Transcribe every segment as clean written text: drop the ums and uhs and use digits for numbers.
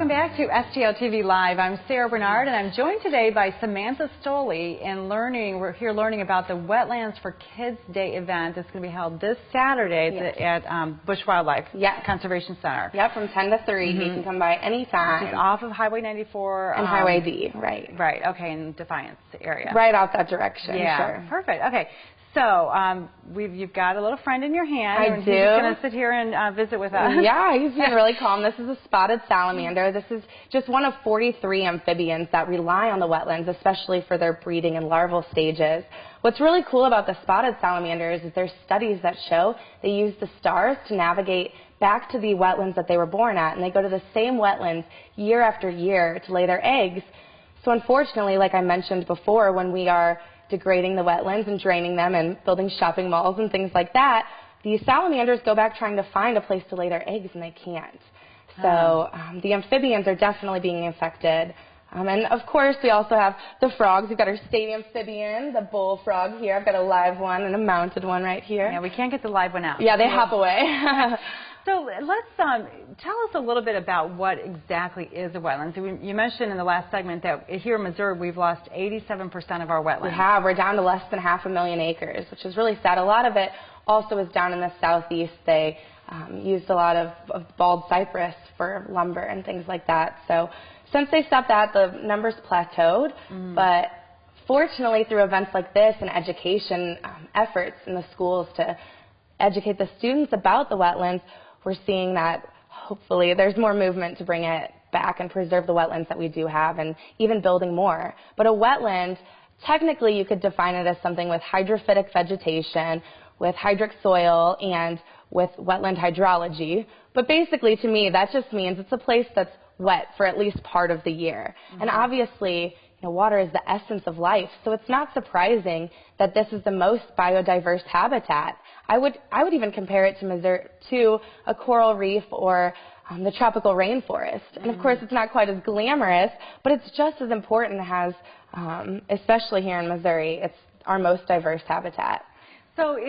welcome back to STL TV Live. I'm Sarah Bernard, and I'm joined today by Samantha Stoley. We're here learning about the Wetlands for Kids Day event that's going to be held this Saturday at Busch Wildlife Conservation Center. Yep, from 10 to 3. You can come by anytime. It's off of Highway 94. And Highway D, right. Right, okay, in Defiance area. Right out that direction, sure. Perfect, okay. So, you've got a little friend in your hand. I do. He's going to sit here and visit with us. Yeah, he's being really calm. This is a spotted salamander. This is just one of 43 amphibians that rely on the wetlands, especially for their breeding and larval stages. What's really cool about the spotted salamanders is there's studies that show they use the stars to navigate back to the wetlands that they were born at, and they go to the same wetlands year after year to lay their eggs. So unfortunately, like I mentioned before, when we are degrading the wetlands and draining them and building shopping malls and things like that, these salamanders go back trying to find a place to lay their eggs, and they can't. So the amphibians are definitely being affected. And of course, we also have the frogs. We've got our state amphibian, the bullfrog here. I've got a live one and a mounted one right here. Yeah, we can't get the live one out. Yeah, they hop away. So let's tell us a little bit about what exactly is a wetland. So you mentioned in the last segment that here in Missouri we've lost 87% of our wetlands. We have. We're down to less than 500,000 acres, which is really sad. A lot of it also is down in the southeast. They used a lot of bald cypress for lumber and things like that. So since they stopped that, the numbers plateaued. But fortunately, through events like this and education efforts in the schools to educate the students about the wetlands, we're seeing that hopefully there's more movement to bring it back and preserve the wetlands that we do have, and even building more. But a wetland, technically you could define it as something with hydrophytic vegetation, with hydric soil, and with wetland hydrology. But basically, to me, that just means it's a place that's wet for at least part of the year. And obviously, water is the essence of life, so it's not surprising that this is the most biodiverse habitat. I would even compare it to Missouri, to a coral reef or the tropical rainforest. And of course, it's not quite as glamorous, but it's just as important as, especially here in Missouri, it's our most diverse habitat. So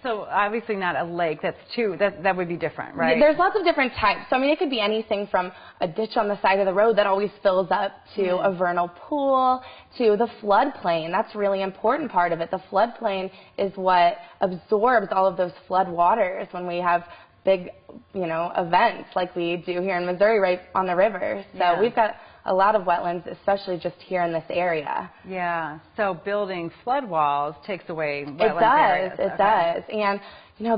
so obviously not a lake. That would be different, right? There's lots of different types. So I mean, it could be anything from a ditch on the side of the road that always fills up to a vernal pool to the floodplain. That's a really important part of it. The floodplain is what absorbs all of those flood waters when we have big, events like we do here in Missouri, right on the river. So we've got a lot of wetlands, especially just here in this area. Yeah, so building flood walls takes away wetland areas. It does. And,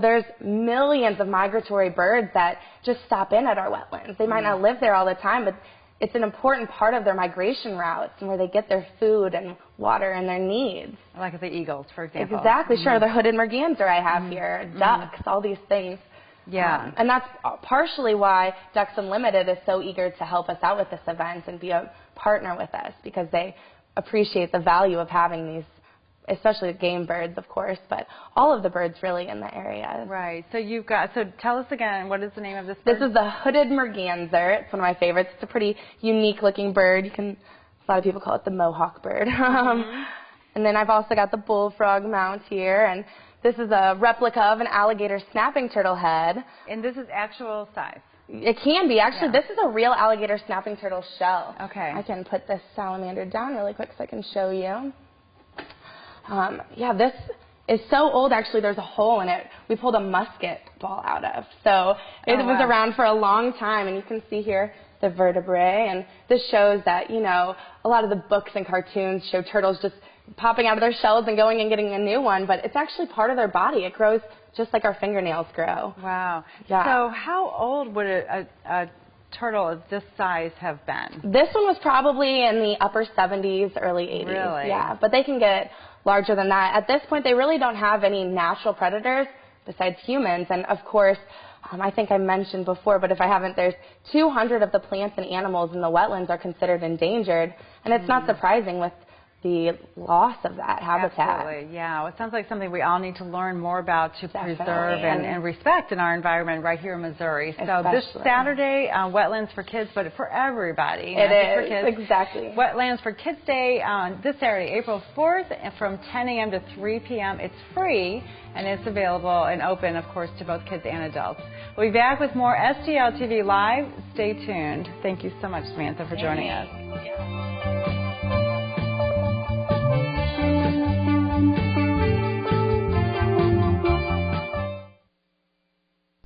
there's millions of migratory birds that just stop in at our wetlands. They might not live there all the time, but it's an important part of their migration routes and where they get their food and water and their needs. Like the eagles, for example. Exactly, sure. The hooded merganser I have here, ducks, all these things. Yeah. And that's partially why Ducks Unlimited is so eager to help us out with this event and be a partner with us, because they appreciate the value of having these, especially game birds, of course, but all of the birds really in the area. Right. So tell us again, what is the name of this bird? This is the hooded merganser. It's one of my favorites. It's a pretty unique looking bird. A lot of people call it the mohawk bird. And then I've also got the bullfrog mount here, and this is a replica of an alligator snapping turtle head. And this is actual size? It can be. Actually, this is a real alligator snapping turtle shell. Okay. I can put this salamander down really quick so I can show you. This is so old, actually, there's a hole in it we pulled a musket ball out of. So it was around for a long time, and you can see here the vertebrae. And this shows that, a lot of the books and cartoons show turtles just popping out of their shells and going and getting a new one, but it's actually part of their body. It grows just like our fingernails grow. Wow. Yeah. So how old would a turtle of this size have been? This one was probably in the upper 70s, early 80s. Really? Yeah, but they can get larger than that. At this point, they really don't have any natural predators besides humans, and of course, I think I mentioned before, but if I haven't, there's 200 of the plants and animals in the wetlands are considered endangered, and it's not surprising with the loss of that habitat. Absolutely, yeah. Well, it sounds like something we all need to learn more about to Definitely. preserve and respect in our environment right here in Missouri. So Especially. this Saturday, Wetlands for Kids, but for everybody. It is, for kids. exactly. Wetlands for Kids Day on this Saturday, April 4th, and from 10 a.m. to 3 p.m. It's free, and it's available and open, of course, to both kids and adults. We'll be back with more STL TV Live. Stay tuned. Thank you so much, Samantha, for joining us.